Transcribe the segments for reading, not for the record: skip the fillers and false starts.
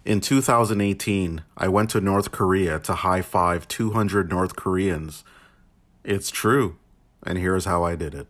In 2018, I went to North Korea to high-five 200 North Koreans. It's true, and here's how I did it.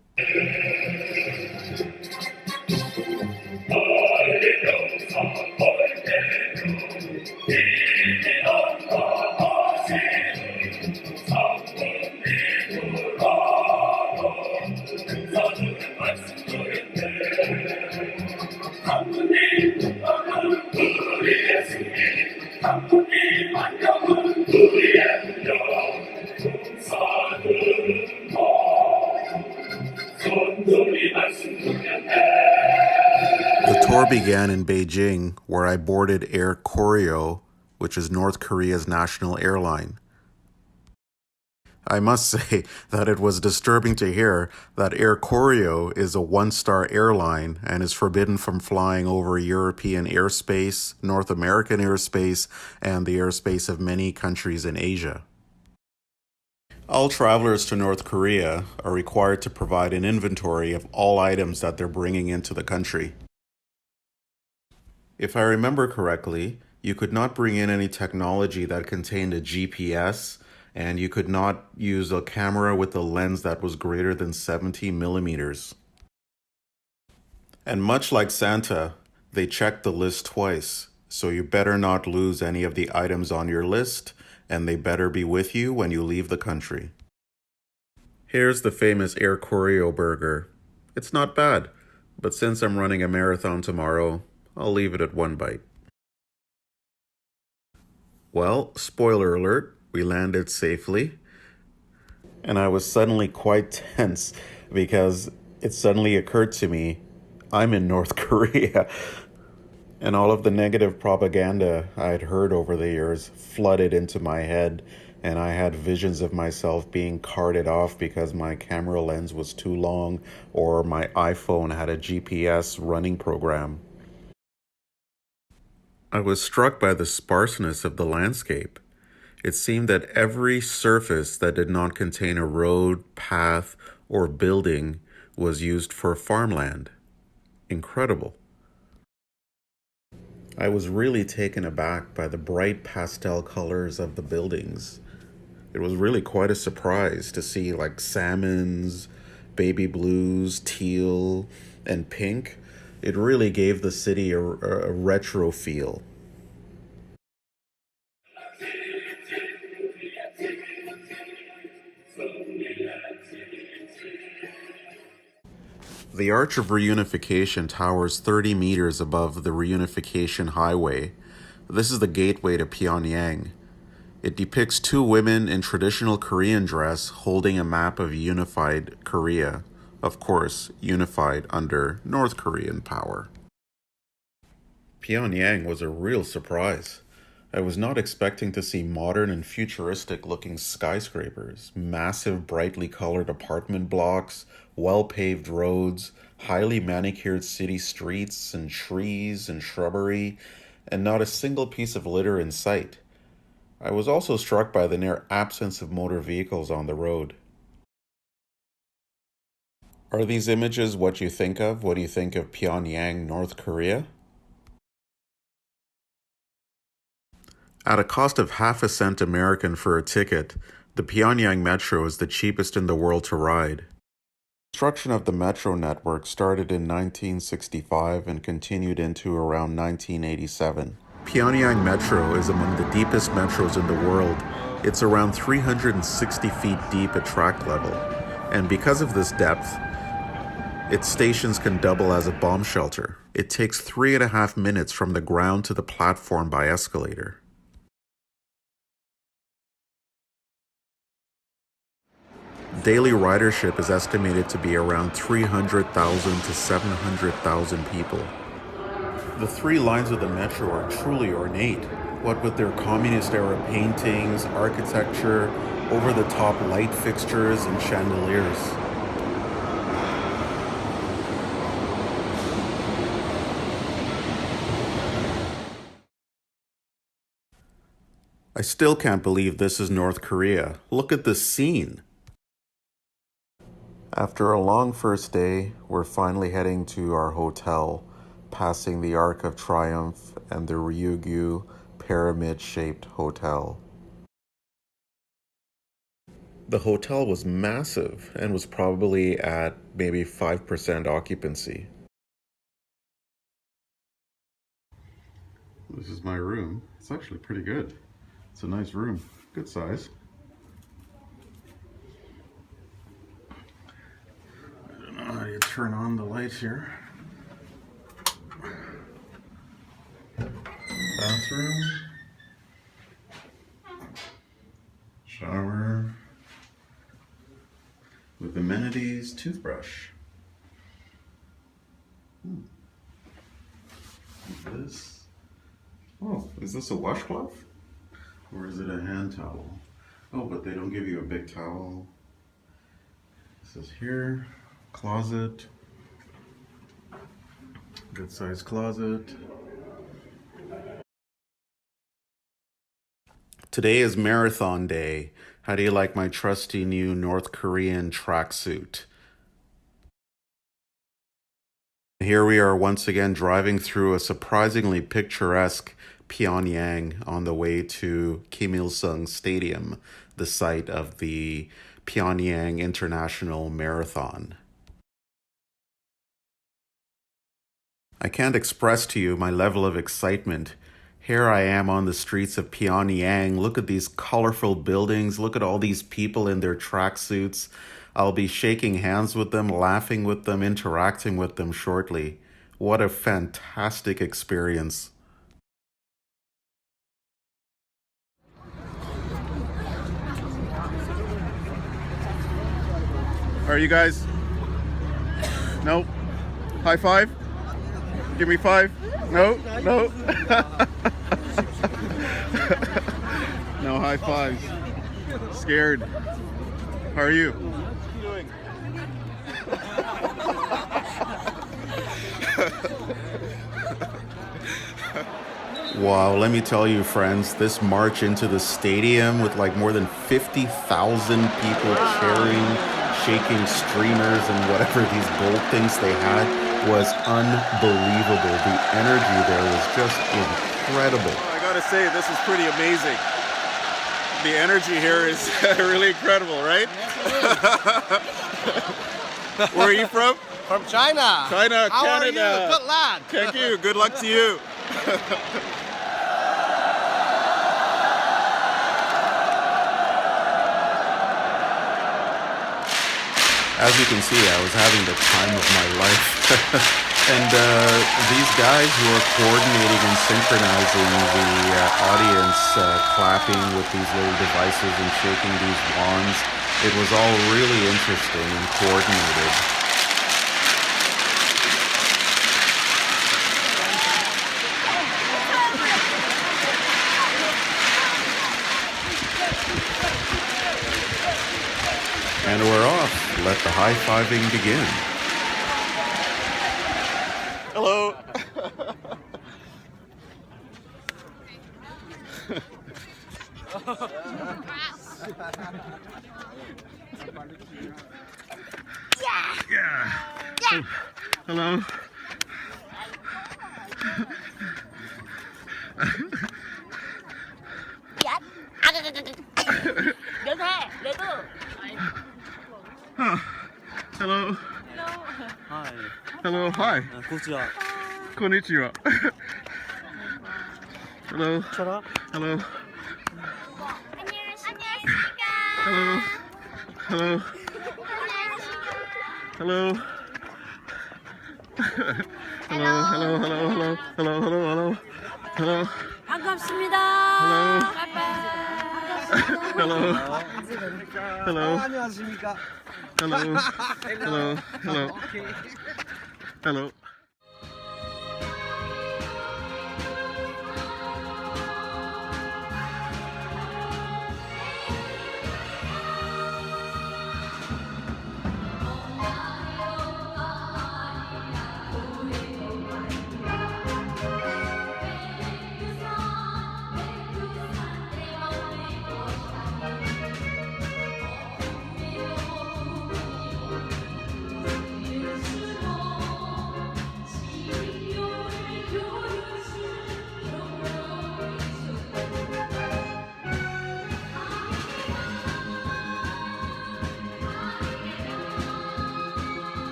The tour began in Beijing, where I boarded Air Koryo, which is North Korea's national airline. I must say that it was disturbing to hear that Air Koryo is a one-star airline and is forbidden from flying over European airspace, North American airspace, and the airspace of many countries in Asia. All travelers to North Korea are required to provide an inventory of all items that they're bringing into the country. If I remember correctly, you could not bring in any technology that contained a GPS, and you could not use a camera with a lens that was greater than 70 millimeters. And much like Santa, they checked the list twice, so you better not lose any of the items on your list, and they better be with you when you leave the country. Here's the famous Air Koryo burger. It's not bad, but since I'm running a marathon tomorrow, I'll leave it at one bite. Well, spoiler alert, we landed safely, and I was suddenly quite tense because it suddenly occurred to me, I'm in North Korea, and all of the negative propaganda I had heard over the years flooded into my head, and I had visions of myself being carted off because my camera lens was too long or my iPhone had a GPS running program. I was struck by the sparseness of the landscape. It seemed that every surface that did not contain a road, path, or building was used for farmland. Incredible. I was really taken aback by the bright pastel colors of the buildings. It was really quite a surprise to see like salmons, baby blues, teal, and pink. It really gave the city a retro feel. The Arch of Reunification towers 30 meters above the Reunification Highway. This is the gateway to Pyongyang. It depicts two women in traditional Korean dress holding a map of unified Korea. Of course, unified under North Korean power. Pyongyang was a real surprise. I was not expecting to see modern and futuristic looking skyscrapers, massive brightly colored apartment blocks, well-paved roads, highly manicured city streets, and trees and shrubbery, and not a single piece of litter in sight. I was also struck by the near absence of motor vehicles on the road. Are these images what you think of when you think of Pyongyang, North Korea? At a cost of half a cent American for a ticket, the Pyongyang Metro is the cheapest in the world to ride. Construction of the metro network started in 1965 and continued into around 1987. Pyongyang Metro is among the deepest metros in the world. It's around 360 feet deep at track level, and because of this depth, its stations can double as a bomb shelter. It takes 3.5 minutes from the ground to the platform by escalator. Daily ridership is estimated to be around 300,000 to 700,000 people. The three lines of the metro are truly ornate, what with their communist-era paintings, architecture, over-the-top light fixtures, and chandeliers. I still can't believe this is North Korea. Look at this scene. After a long first day, we're finally heading to our hotel, passing the Arc of Triumph and the Ryukyu pyramid-shaped hotel. The hotel was massive and was probably at maybe 5% occupancy. This is my room. It's actually pretty good. It's a nice room, good size. I don't know how you turn on the lights here. Bathroom, shower, with amenities, toothbrush. This. Oh, is this a washcloth? Or is it a hand towel? Oh, but they don't give you a big towel. This is here, closet. Good sized closet. Today is marathon day. How do you like my trusty new North Korean tracksuit? Here we are once again driving through a surprisingly picturesque Pyongyang on the way to Kim Il-sung Stadium, the site of the Pyongyang International Marathon. I can't express to you my level of excitement. Here I am on the streets of Pyongyang. Look at these colorful buildings. Look at all these people in their tracksuits. I'll be shaking hands with them, laughing with them, interacting with them shortly. What a fantastic experience. Are you guys? Nope. High five? Give me five? No? No? No high fives. Scared. How are you? Wow, let me tell you, friends, this march into the stadium with like more than 50,000 people cheering, shaking streamers and whatever these gold things they had was unbelievable. The energy there was just incredible. I gotta say, this is pretty amazing. The energy here is really incredible, right? Where are you from? From China. China, How Canada. are you? Good luck. Thank you. Good luck to you. As you can see, I was having the time of my life. And these guys who are coordinating and synchronizing the audience, clapping with these little devices and shaking these wands, it was all really interesting and coordinated. And we're off. Let the high-fiving begin. Hello. Yeah. Hello. Hello. Hi. Hello. Hi. Konnichiwa. Konnichiwa. Hello. Hello. Hello. Hello. Hello. Hello. Hello. Hello. Hello. Hello. Hello. Hello. Hello. Hello. 반갑습니다. Hello. Hello. 안녕하십니까. Hello. Hello. Hello. Hello.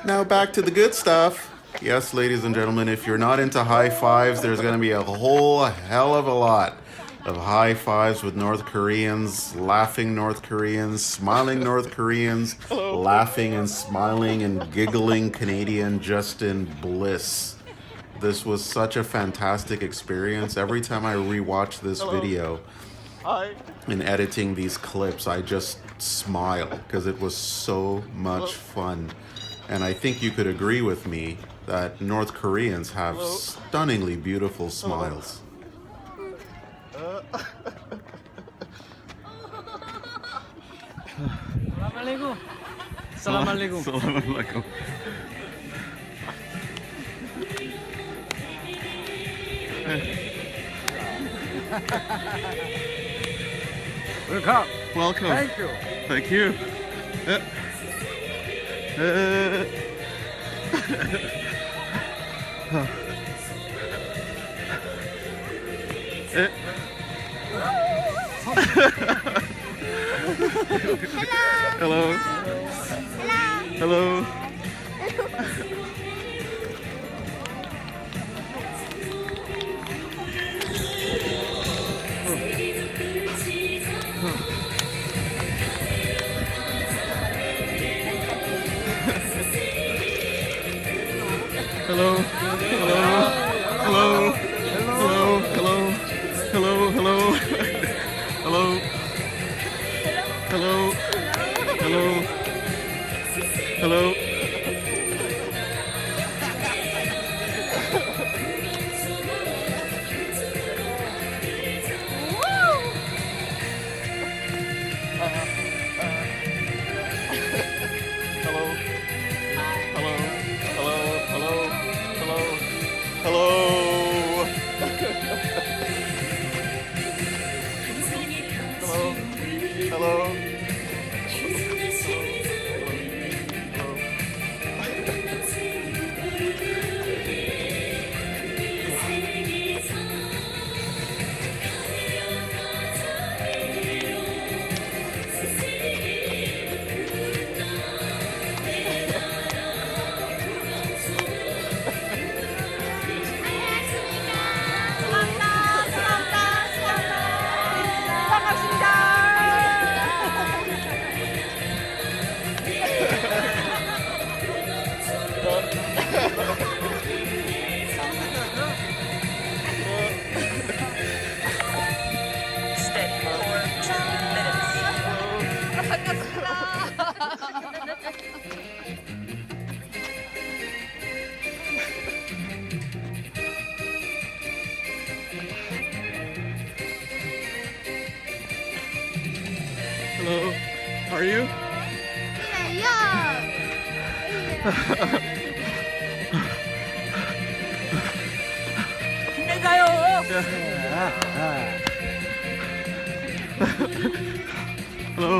Now back to the good stuff. Yes, ladies and gentlemen, if you're not into high fives, there's going to be a whole hell of a lot of high fives with North Koreans, laughing North Koreans, smiling North Koreans, laughing and smiling and giggling Canadian just in bliss. This was such a fantastic experience. Every time I rewatch this video in editing these clips, I just smile because it was so much fun. And I think you could agree with me that North Koreans have stunningly beautiful smiles. Assalamualaikum. Assalamualaikum. Assalamualaikum. Welcome. Welcome. Thank you. Thank you. Hello. Hello. Hello. Hello. Hello. Hello. Hello. Hello. Hello. Hello. Hello. Hello. Hello. Hello. How are you? Hello.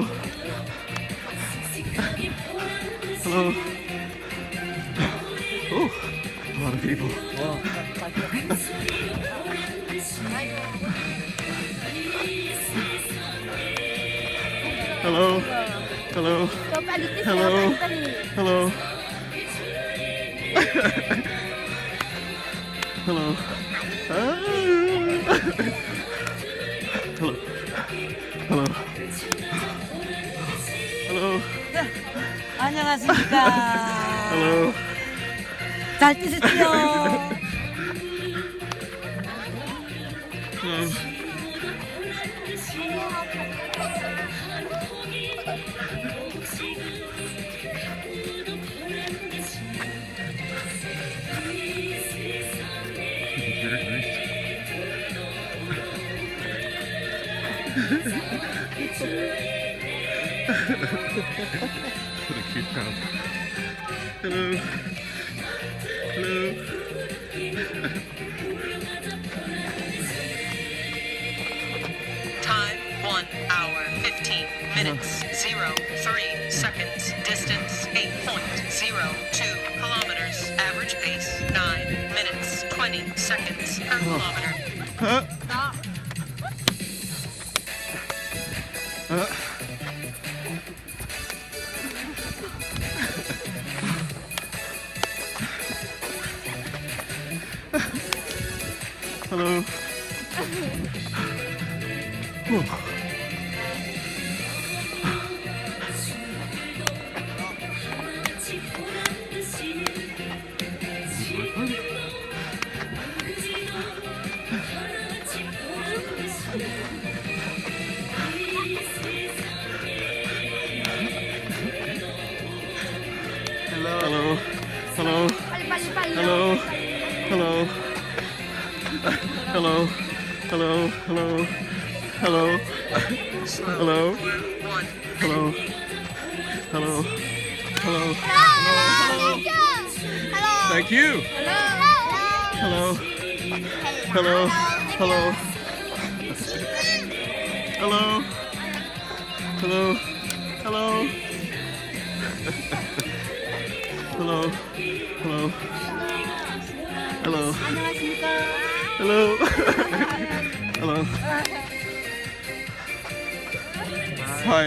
Hello. Oh, a lot of people. Hello. Hello. Hello. Hello. Hello. Hello. Hello. Hello. 안녕하십니까. Hello. 잘 뛰셨죠? Hello. What a cute crowd. Hello. Hello. Time 1 hour 15 minutes 03 seconds. Distance 8.02 kilometers. Average pace 9 minutes 20 seconds per kilometer. Hello. Whew. Hello. Hello. Hello. Hello. Hello. Hello. Hello. Hello. Hello. Hello. Hello. Hello. Hello. Thank you. Hello. Hello. Hello. Hello. Hello. Hello. Hello. Hello. Hello. Hello. Hello. Hi.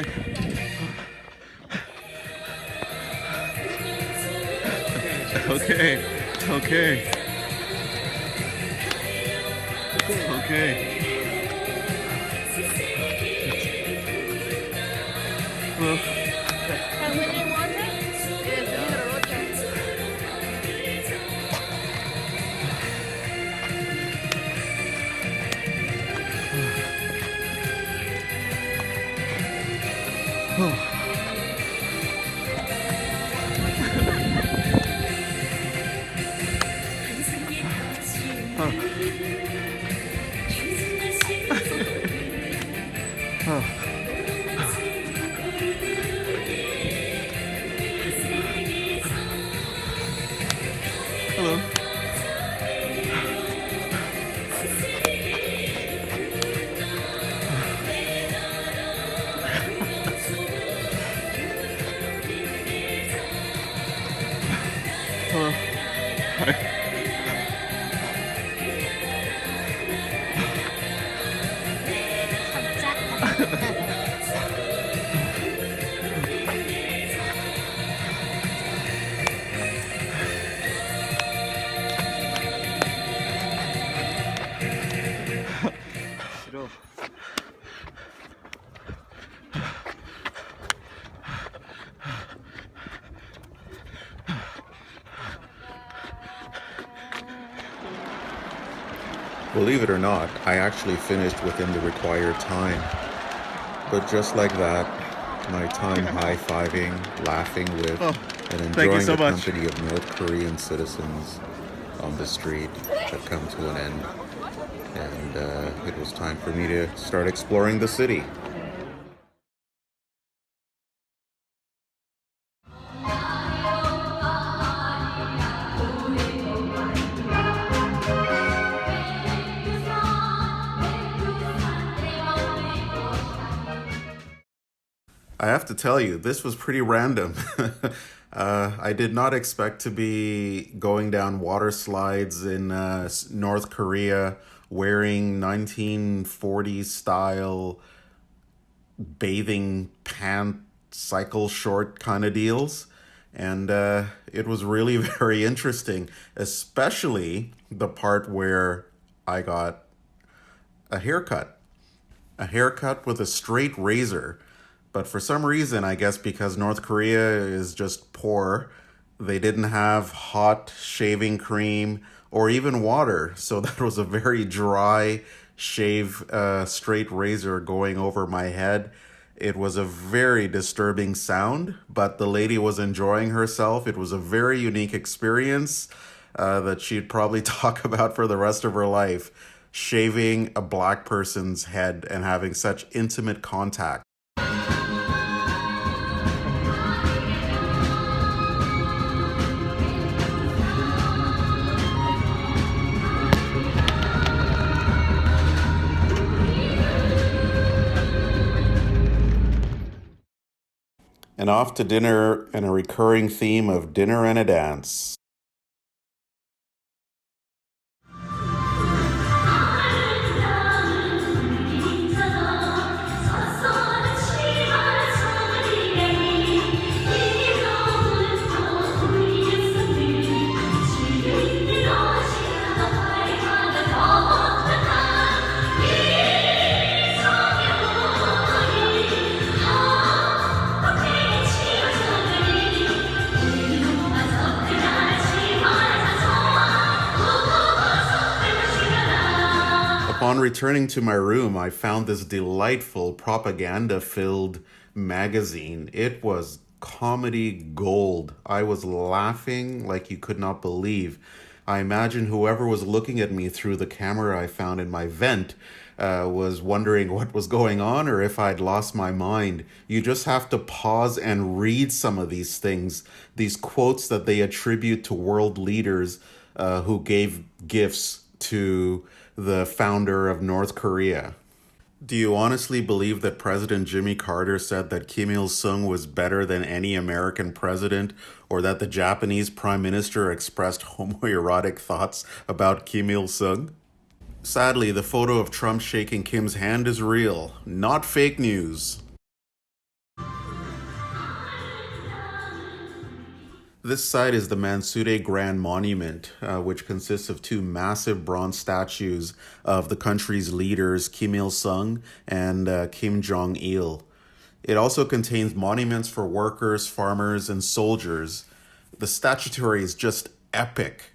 Okay. Okay. Okay. Hello. Hello. Hello. Hi. Believe it or not, I actually finished within the required time. But just like that, my time high-fiving, laughing with, and thank you enjoying so the much. company of North Korean citizens on the street had come to an end. And it was time for me to start exploring the city. I have to tell you, this was pretty random. I did not expect to be going down water slides in North Korea wearing 1940s style bathing pant cycle short kind of deals. And it was really very interesting, especially the part where I got a haircut. A haircut with a straight razor. But for some reason, I guess because North Korea is just poor, they didn't have hot shaving cream or even water. So that was a very dry shave, straight razor going over my head. It was a very disturbing sound, but the lady was enjoying herself. It was a very unique experience that she'd probably talk about for the rest of her life. Shaving a black person's head and having such intimate contact. And off to dinner and a recurring theme of dinner and a dance. Upon returning to my room, I found this delightful propaganda-filled magazine. It was comedy gold. I was laughing like you could not believe. I imagine whoever was looking at me through the camera I found in my vent was wondering what was going on or if I'd lost my mind. You just have to pause and read some of these things, these quotes that they attribute to world leaders who gave gifts to the founder of North Korea. Do you honestly believe that President Jimmy Carter said that Kim Il-sung was better than any American president, or that the Japanese Prime Minister expressed homoerotic thoughts about Kim Il-sung? Sadly, the photo of Trump shaking Kim's hand is real, not fake news. This site is the Mansu Grand Monument, which consists of two massive bronze statues of the country's leaders Kim Il-sung and Kim Jong-il. It also contains monuments for workers, farmers, and soldiers. The statuary is just epic.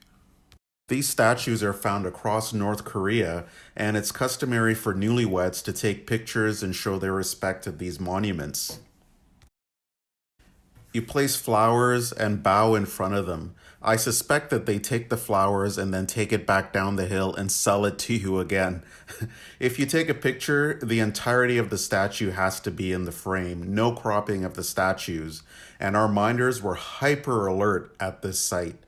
These statues are found across North Korea, and it's customary for newlyweds to take pictures and show their respect at these monuments. You place flowers and bow in front of them. I suspect that they take the flowers and then take it back down the hill and sell it to you again. If you take a picture, the entirety of the statue has to be in the frame, no cropping of the statues. And our minders were hyper alert at this site.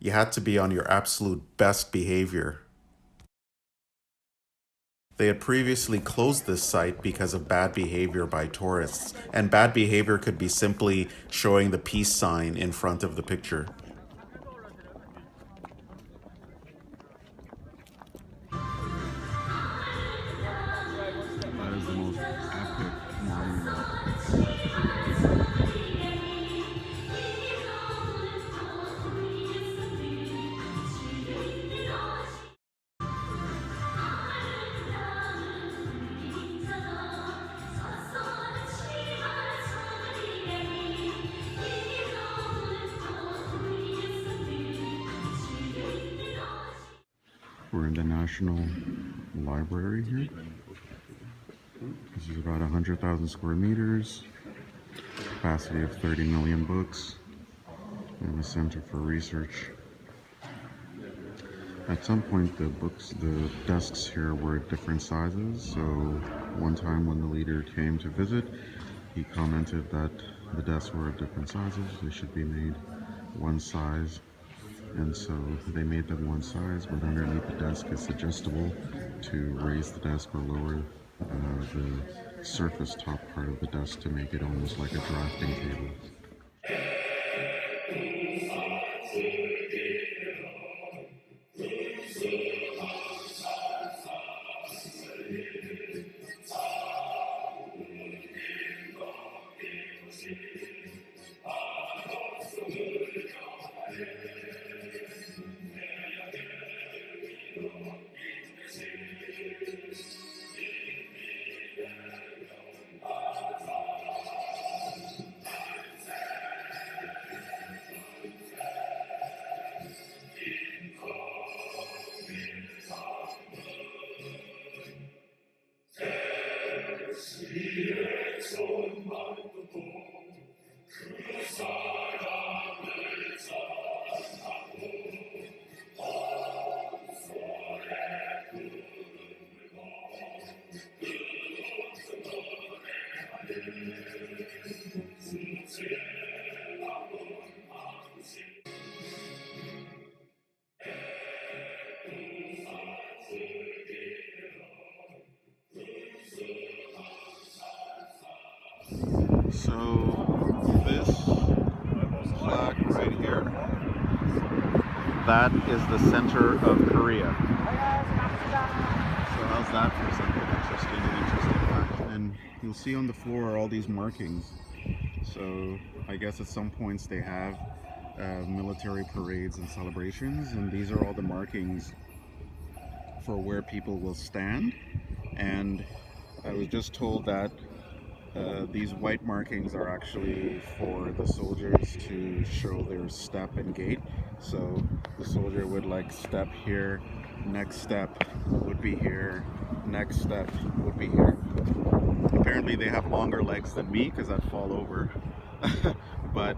You had to be on your absolute best behavior. They had previously closed this site because of bad behavior by tourists, and bad behavior could be simply showing the peace sign in front of the picture. That is the most epic monument. We're in the National Library here. This is about 100,000 square meters, capacity of 30 million books, and a center for research. At some point, the desks here were different sizes, so one time when the leader came to visit, he commented that the desks were of different sizes, they should be made one size. And so they made them one size, but underneath the desk it's adjustable to raise the desk or lower the surface top part of the desk to make it almost like a drafting table. So this flag right here, that is the center of Korea. So how's that for something interesting fact? And you'll see on the floor are all these markings. So I guess at some points they have military parades and celebrations, and these are all the markings for where people will stand. And I was just told that these white markings are actually for the soldiers to show their step and gait. So the soldier would like step here Next step would be here. Next step would be here. Apparently they have longer legs than me because I'd fall over. But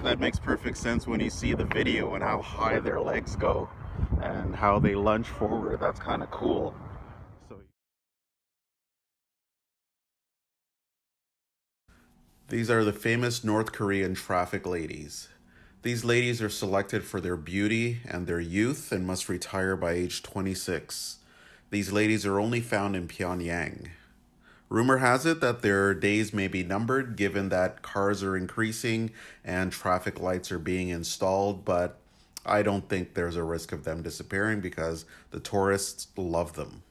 that makes perfect sense when you see the video and how high their legs go and how they lunge forward. That's kind of cool. So these are the famous North Korean traffic ladies. These ladies are selected for their beauty and their youth and must retire by age 26. These ladies are only found in Pyongyang. Rumor has it that their days may be numbered given that cars are increasing and traffic lights are being installed, but I don't think there's a risk of them disappearing because the tourists love them.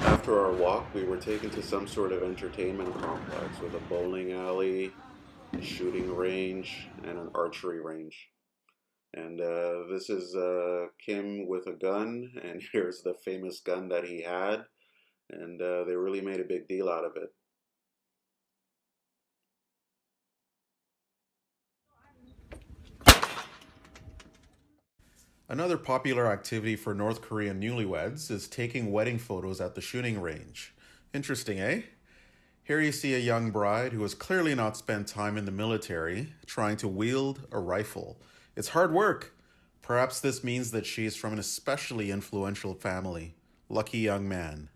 After our walk, we were taken to some sort of entertainment complex with a bowling alley, a shooting range, and an archery range. And this is Kim with a gun, and here's the famous gun that he had, and they really made a big deal out of it. Another popular activity for North Korean newlyweds is taking wedding photos at the shooting range. Interesting, eh? Here you see a young bride who has clearly not spent time in the military trying to wield a rifle. It's hard work. Perhaps this means that she is from an especially influential family. Lucky young man.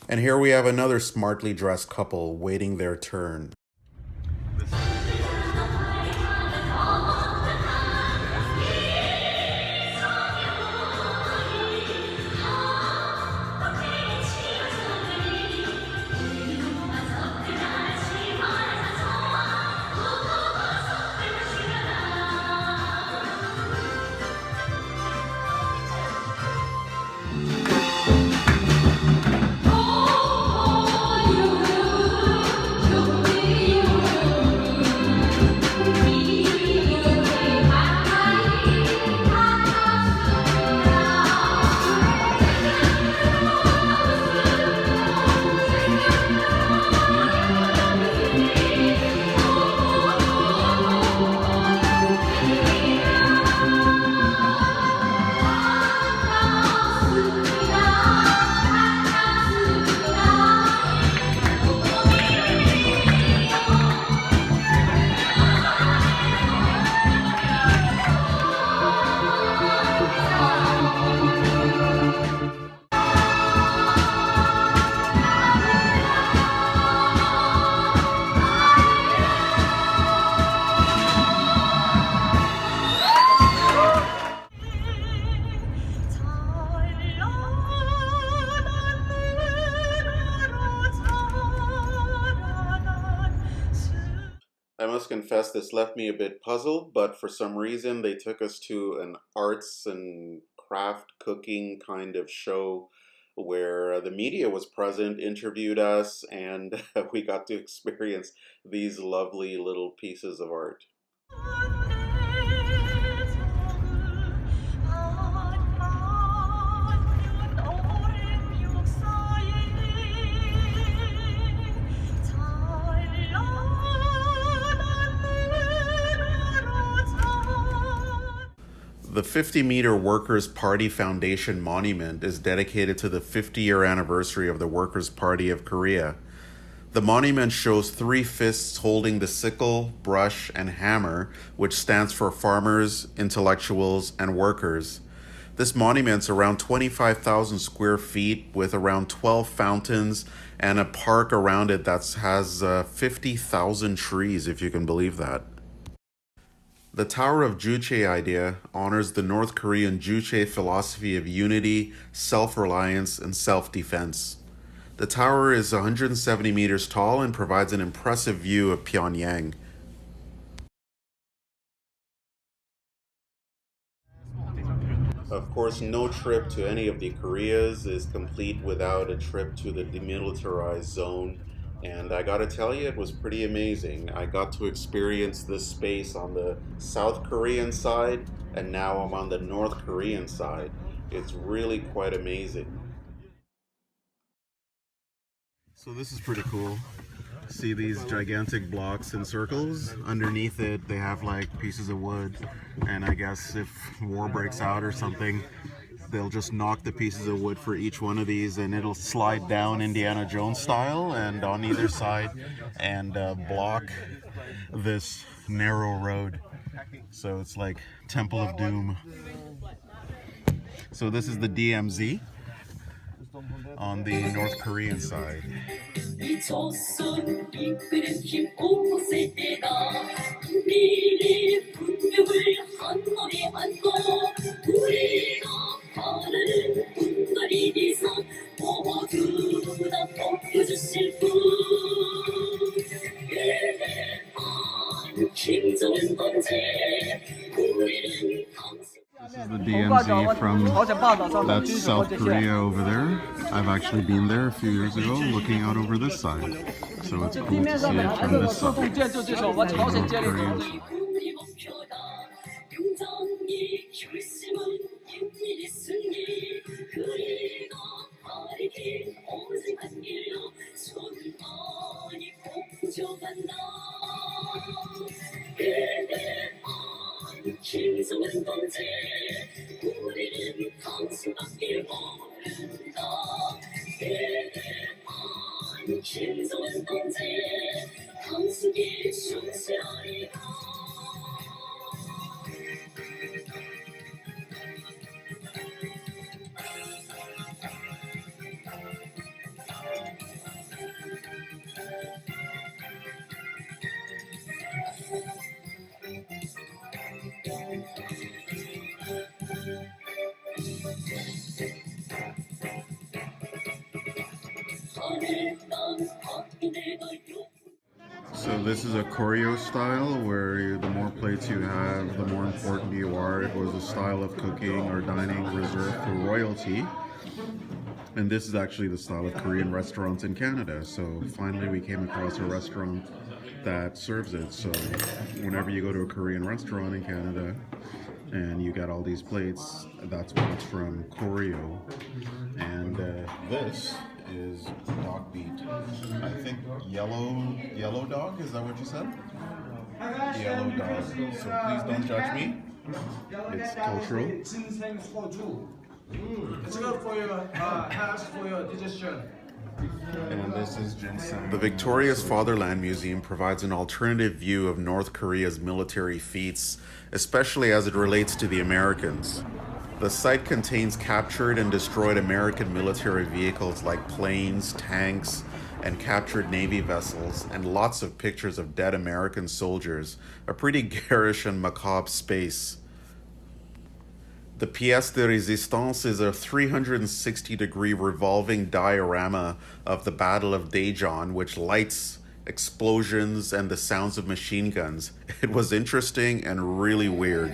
And here we have another smartly dressed couple waiting their turn. I must confess this left me a bit puzzled, but for some reason they took us to an arts and craft cooking kind of show where the media was present, interviewed us, and we got to experience these lovely little pieces of art. The 50-meter Workers' Party Foundation monument is dedicated to the 50-year anniversary of the Workers' Party of Korea. The monument shows three fists holding the sickle, brush, and hammer, which stands for farmers, intellectuals, and workers. This monument's around 25,000 square feet with around 12 fountains and a park around it that has 50,000 trees, if you can believe that. The Tower of Juche idea honors the North Korean Juche philosophy of unity, self-reliance, and self-defense. The tower is 170 meters tall and provides an impressive view of Pyongyang. Of course, no trip to any of the Koreas is complete without a trip to the Demilitarized zone. And I gotta tell you, it was pretty amazing. I got to experience this space on the South Korean side, and now I'm on the North Korean side. It's really quite amazing. So this is pretty cool. See these gigantic blocks in circles? Underneath it, they have like pieces of wood. And I guess if war breaks out or something, they'll just knock the pieces of wood for each one of these and it'll slide down Indiana Jones style and on either side and block this narrow road. So it's like Temple of Doom. So this is the DMZ on the North Korean side. This is the DMZ from that's South Korea over there. I've actually been there a few years ago looking out over this side. So it's cool to see it from this side. North Korean side. So this is a choreo style where the more plates you have, the more important you are. It was a style of cooking or dining reserved for royalty. And this is actually the style of Korean restaurants in Canada. So finally we came across a restaurant that serves it. So whenever you go to a Korean restaurant in Canada and you get all these plates, that's what it's from, choreo. And this is dog beat. I think yellow dog, is that what you said? Yellow dog. So please don't judge me. It's cultural. It's good for your health, for your digestion. And this is ginseng. The Victoria's Fatherland Museum provides an alternative view of North Korea's military feats, especially as it relates to the Americans. The site contains captured and destroyed American military vehicles like planes, tanks, and captured Navy vessels, and lots of pictures of dead American soldiers, a pretty garish and macabre space. The pièce de résistance is a 360-degree revolving diorama of the Battle of Daejeon, which lights explosions, and the sounds of machine guns. It was interesting and really weird.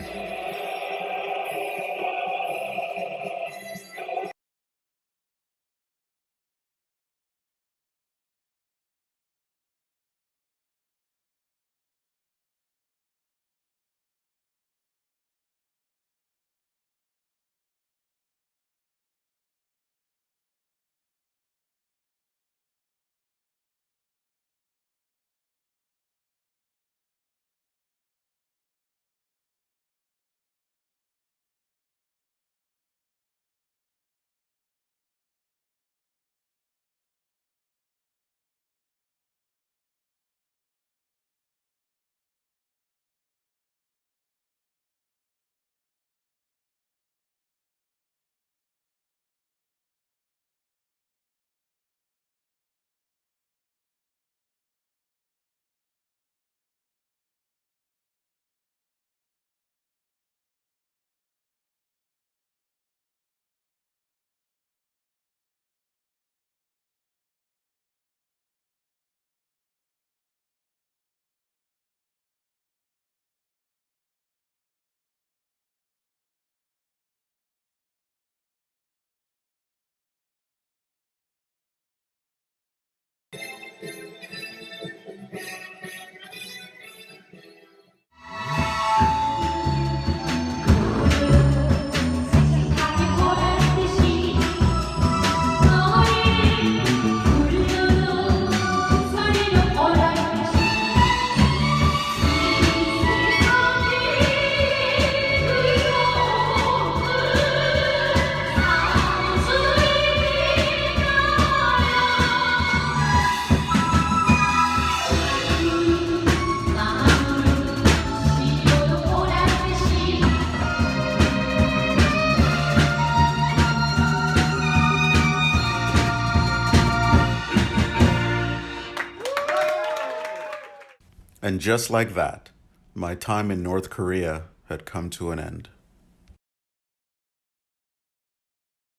And just like that, my time in North Korea had come to an end.